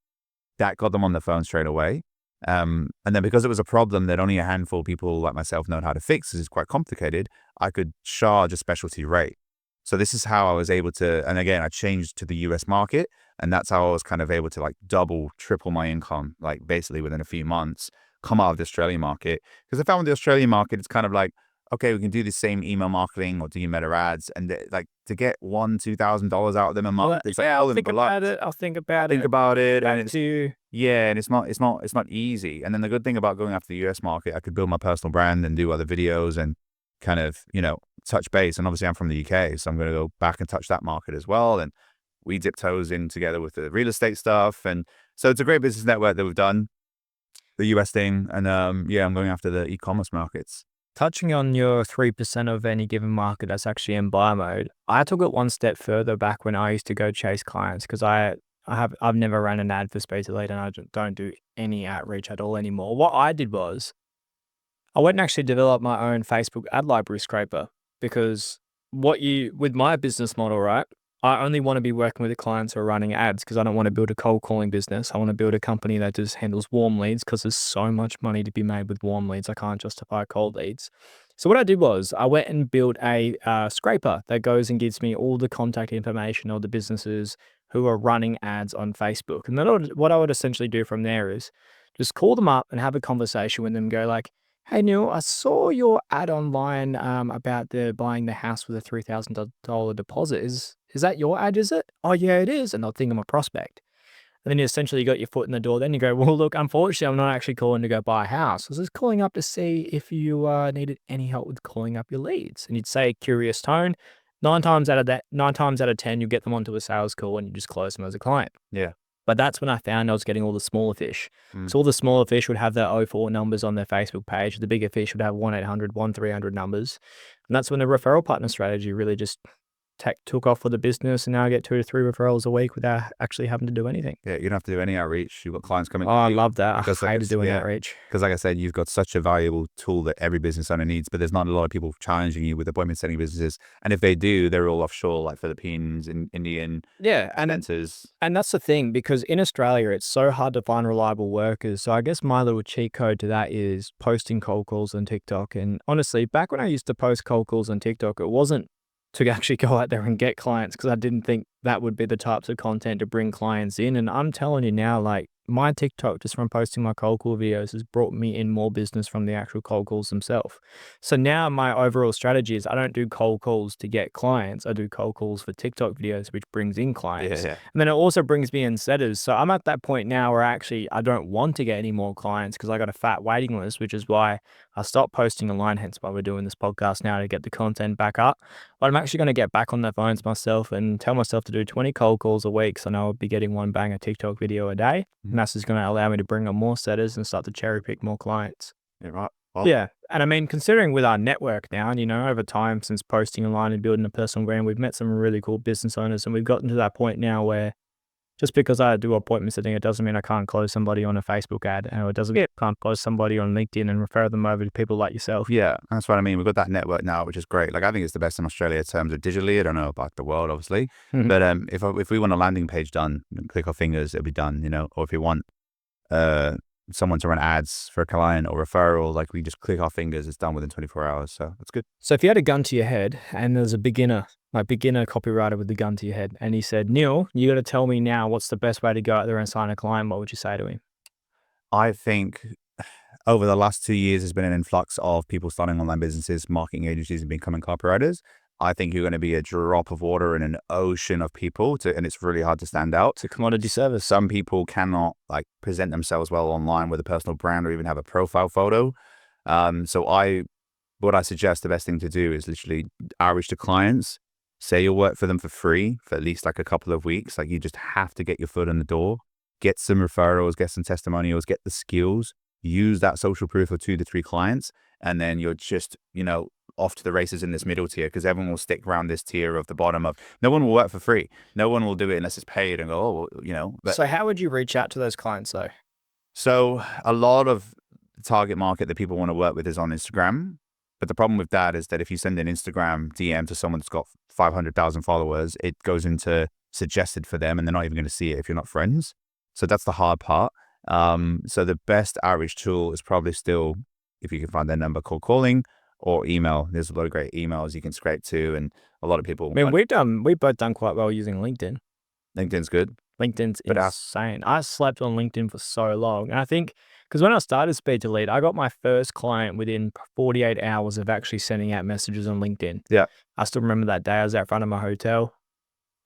That got them on the phone straight away. And then because it was a problem that only a handful of people like myself know how to fix, because it's quite complicated, I could charge a specialty rate. So this is how I was able to, and again, I changed to the US market, and that's how I was kind of able to like double, triple my income, like basically within a few months, come out of the Australian market. Because I found with the Australian market, it's kind of like, okay, we can do the same email marketing or do meta ads, and like to get $1,000-$2,000 out of them a month. It's like, I'll think about it. And it's not easy. And then the good thing about going after the US market, I could build my personal brand and do other videos and kind of, touch base. And obviously I'm from the UK, so I'm going to go back and touch that market as well. And we dip toes in together with the real estate stuff. And so it's a great business network that we've done, the US thing. And I'm going after the e-commerce markets. Touching on your 3% of any given market that's actually in buy mode, I took it one step further back when I used to go chase clients, because I've never ran an ad for Space Elite, and I don't do any outreach at all anymore. What I did was I went and actually developed my own Facebook ad library scraper, because with my business model, right? I only want to be working with the clients who are running ads, because I don't want to build a cold calling business. I want to build a company that just handles warm leads, because there's so much money to be made with warm leads. I can't justify cold leads. So what I did was I went and built a scraper that goes and gives me all the contact information of the businesses who are running ads on Facebook. And then what I would essentially do from there is just call them up and have a conversation with them, go like, hey, Neil, I saw your ad online about the buying the house with a $3,000 deposit. Is that your ad, is it? Oh, yeah, it is. And they'll think I'm a prospect. And then you essentially got your foot in the door. Then you go, well, look, unfortunately, I'm not actually calling to go buy a house. I was just calling up to see if you needed any help with calling up your leads. And you'd say a curious tone. 9 times out of 10, you get them onto a sales call and you just close them as a client. Yeah. But that's when I found I was getting all the smaller fish. So all the smaller fish would have their 04 numbers on their Facebook page. The bigger fish would have 1-800, 1-300 numbers. And that's when the referral partner strategy really just took off for the business, and now I get 2 to 3 referrals a week without actually having to do anything. Yeah, you don't have to do any outreach. You've got clients coming. Oh, I love that. I hated doing outreach. Because like I said, you've got such a valuable tool that every business owner needs, but there's not a lot of people challenging you with appointment setting businesses. And if they do, they're all offshore, like Philippines and Indian. Yeah, and that's the thing, because in Australia, it's so hard to find reliable workers. So I guess my little cheat code to that is posting cold calls on TikTok. And honestly, back when I used to post cold calls on TikTok, it wasn't to actually go out there and get clients, because I didn't think that would be the types of content to bring clients in. And I'm telling you now, like, my TikTok, just from posting my cold call videos, has brought me in more business from the actual cold calls themselves. So now my overall strategy is I don't do cold calls to get clients. I do cold calls for TikTok videos, which brings in clients. Yeah. And then it also brings me in setters. So I'm at that point now where actually I don't want to get any more clients because I got a fat waiting list, which is why I stopped posting online, hence why we're doing this podcast now, to get the content back up. But I'm actually going to get back on the phones myself and tell myself to do 20 cold calls a week. So I know I'll be getting one banger TikTok video a day. And that's just going to allow me to bring on more setters and start to cherry pick more clients. Yeah, right. Well, yeah. And I mean, considering with our network now, and, you know, over time since posting online and building a personal brand, we've met some really cool business owners, and we've gotten to that point now where just because I do appointment setting, it doesn't mean I can't close somebody on a Facebook ad, or it doesn't mean I can't close somebody on LinkedIn and refer them over to people like yourself. Yeah, that's what I mean. We've got that network now, which is great. Like, I think it's the best in Australia in terms of digitally. I don't know about the world, obviously. But if we want a landing page done, click our fingers, it'll be done, you know. Or if we want someone to run ads for a client or referral, like, we just click our fingers, it's done within 24 hours. So that's good. So if you had a gun to your head and there's a beginner copywriter with the gun to your head, and he said, Neil, you got to tell me now what's the best way to go out there and sign a client, what would you say to him? I think over the last 2 years, there's been an influx of people starting online businesses, marketing agencies, and becoming copywriters. I think you're going to be a drop of water in an ocean of people, and it's really hard to stand out. It's a commodity service. Some people cannot like present themselves well online with a personal brand or even have a profile photo. What I suggest the best thing to do is literally outreach to clients, say you'll work for them for free for at least like a couple of weeks. Like, you just have to get your foot in the door, get some referrals, get some testimonials, get the skills, use that social proof of 2 to 3 clients. And then you're just, you know, off to the races in this middle tier, because everyone will stick around this tier of the bottom of, no one will work for free. No one will do it unless it's paid and go, oh, well, you know. But, so how would you reach out to those clients though? So a lot of the target market that people want to work with is on Instagram. But the problem with that is that if you send an Instagram DM to someone that's got 500,000 followers, it goes into suggested for them, and they're not even going to see it if you're not friends. So that's the hard part. So the best outreach tool is probably still, if you can find their number, cold calling or email. There's a lot of great emails you can scrape to, and a lot of people. I mean, we've both done quite well using LinkedIn. LinkedIn's good. LinkedIn's insane. I slept on LinkedIn for so long. And I think because when I started Speed to Lead, I got my first client within 48 hours of actually sending out messages on LinkedIn. Yeah. I still remember that day I was out front of my hotel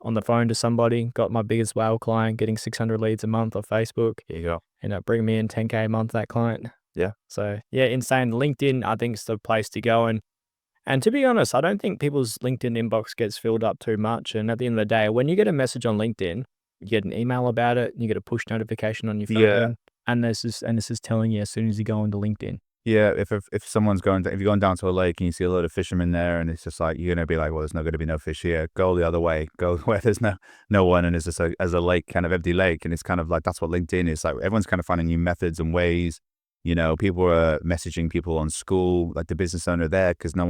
on the phone to somebody, got my biggest whale client, getting 600 leads a month off Facebook. Here you go. Ended up bringing me in 10K a month, that client. Yeah. So yeah, insane. LinkedIn, I think, is the place to go. And to be honest, I don't think people's LinkedIn inbox gets filled up too much. And at the end of the day, when you get a message on LinkedIn, you get an email about it, you get a push notification on your phone. Yeah. And this is telling you as soon as you go into LinkedIn. Yeah, if someone's if you're going down to a lake and you see a load of fishermen there, and it's just like, you're gonna be like, well, there's not gonna be no fish here. Go the other way. Go where there's no one, and it's just as a lake, kind of empty lake. And it's kind of like, that's what LinkedIn is. Like, everyone's kind of finding new methods and ways. You know, people are messaging people on school, like the business owner there, because no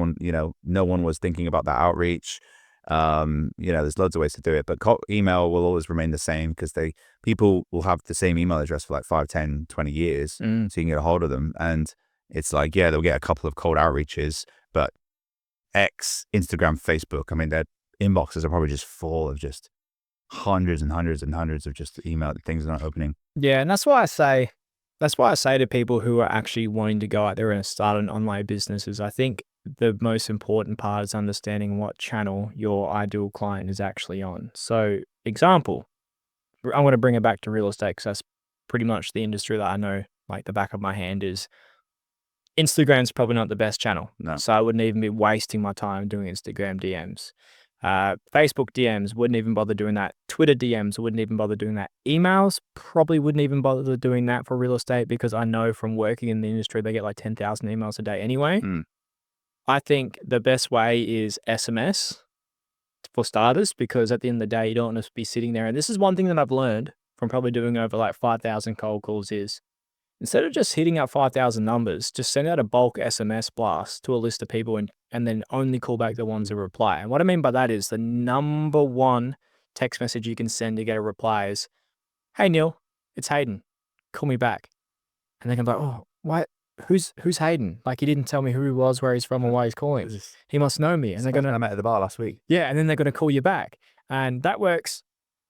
one was thinking about that outreach. There's loads of ways to do it, but email will always remain the same, because people will have the same email address for like 5, 10, 20 years. So you can get a hold of them. And it's like, yeah, they'll get a couple of cold outreaches, but X, Instagram, Facebook, I mean, their inboxes are probably just full of just hundreds and hundreds and hundreds of just email things not opening. Yeah, and that's why I say to people who are actually wanting to go out there and start an online business is I think the most important part is understanding what channel your ideal client is actually on. So, example, I'm going to bring it back to real estate because that's pretty much the industry that I know like the back of my hand is. Instagram's probably not the best channel. No. So I wouldn't even be wasting my time doing Instagram DMs. Facebook DMs, wouldn't even bother doing that. Twitter DMs, wouldn't even bother doing that. Emails, probably wouldn't even bother doing that for real estate because I know from working in the industry, they get like 10,000 emails a day anyway. I think the best way is SMS for starters, because at the end of the day, you don't want to be sitting there. And this is one thing that I've learned from probably doing over like 5,000 cold calls is instead of just hitting out 5,000 numbers, just send out a bulk SMS blast to a list of people and then only call back the ones who reply. And what I mean by that is the number one text message you can send to get a reply is, "Hey Neil, it's Hayden. Call me back." And they can be like, "Oh, what? Who's Hayden? Like he didn't tell me who he was, where he's from, or why he's calling. He must know me." And they're gonna I met at the bar last week. Yeah, and then they're gonna call you back. And that works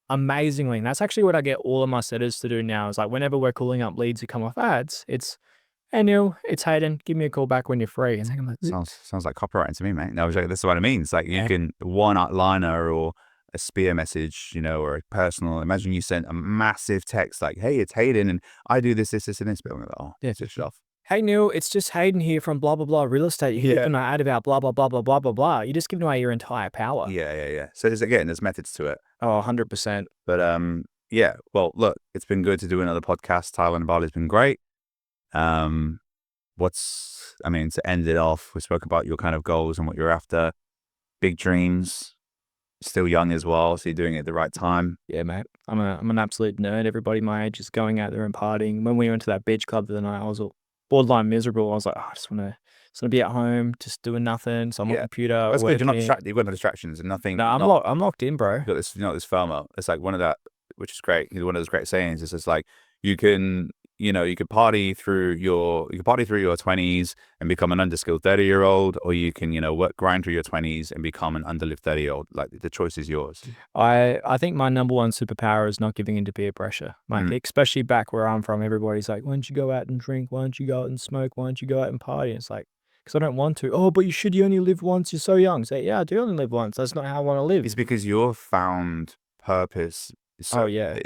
amazingly. And that's actually what I get all of my setters to do now is like whenever we're calling up leads who come off ads, it's, "Hey Neil, it's Hayden. Give me a call back when you're free." And I'm like, sounds like copywriting to me, mate. No, this is what I mean. It's like you can one-liner or a spear message, or a personal. Imagine you sent a massive text like, "Hey, it's Hayden, and I do this, this, and this." But I'm like, oh, yeah, just off. "Hey Neil, it's just Hayden here from blah, blah, blah real estate. You're giving an ad about blah, blah, blah, blah, blah, blah, blah." You're just giving away your entire power. Yeah. So there's methods to it. Oh, 100%. But yeah. Well, look, it's been good to do another podcast. Thailand and Bali's been great. To end it off, we spoke about your kind of goals and what you're after. Big dreams. Still young as well, so you're doing it at the right time. Yeah, mate. I'm an absolute nerd. Everybody my age is going out there and partying. When we went to that beach club the other night, I was borderline miserable. I was like, I just want to be at home, just doing nothing. So I'm on the computer. That's good. You're not distracted. You've got no distractions and nothing. No, I'm locked in, bro. You've got this, this FOMO. It's like one of that, which is great. One of those great sayings is it's like you can party through your 20s and become an underskilled 30-year-old, or you can, grind through your 20s and become an underlived 30-year-old. Like the choice is yours. I think my number one superpower is not giving into peer pressure. Like, especially back where I'm from, everybody's like, "Why don't you go out and drink? Why don't you go out and smoke? Why don't you go out and party?" And it's like, because I don't want to. "Oh, but you should. You only live once. You're so young." Say, yeah, I do only live once. That's not how I want to live. It's because you've found purpose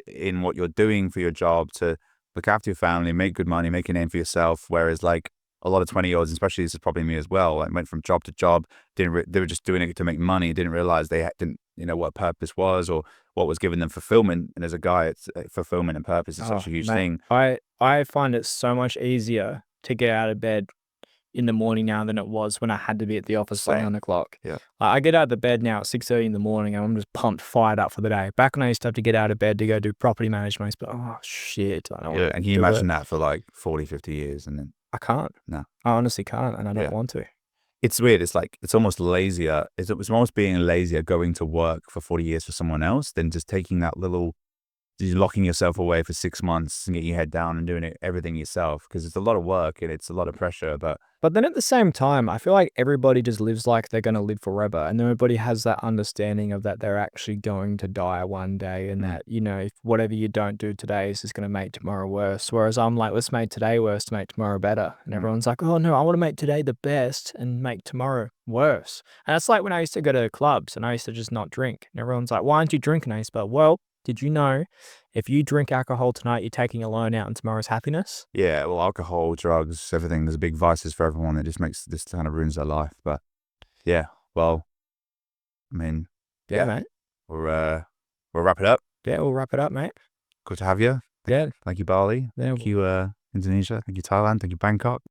in what you're doing for your job to look after your family, make good money, make a name for yourself. Whereas like a lot of 20-year-olds, especially this is probably me as well, like went from job to job, they were just doing it to make money, didn't realize they didn't, what purpose was or what was giving them fulfillment. And as a guy, it's fulfillment and purpose is such a huge thing. I find it so much easier to get out of bed in the morning now than it was when I had to be at the office at 9 o'clock. Yeah. I get out of the bed now at 6:30 in the morning and I'm just pumped, fired up for the day. Back when I used to have to get out of bed to go do property management, but oh shit. I don't want to and can you imagine that for like 40, 50 years and then? I can't. No. I honestly can't and I don't want to. It's weird. It's like, it's almost lazier. It's almost being lazier going to work for 40 years for someone else than just taking that little, locking yourself away for 6 months and getting your head down and doing everything yourself, because it's a lot of work and it's a lot of pressure. But then at the same time, I feel like everybody just lives like they're going to live forever. And everybody has that understanding of that they're actually going to die one day and that, if whatever you don't do today is just going to make tomorrow worse. Whereas I'm like, let's make today worse to make tomorrow better. And everyone's like, "Oh no, I want to make today the best and make tomorrow worse." And that's like when I used to go to clubs and I used to just not drink. And everyone's like, "Why aren't you drinking?" I used to be like, "Well, did you know if you drink alcohol tonight, you're taking a loan out on tomorrow's happiness?" Yeah, well, alcohol, drugs, everything. There's big vices for everyone. It just kind of ruins their life. But yeah, well, I mean, yeah, mate. We'll wrap it up. Yeah, we'll wrap it up, mate. Good to have you. Yeah. Thank you, Bali. Yeah. Thank you, Indonesia. Thank you, Thailand. Thank you, Bangkok.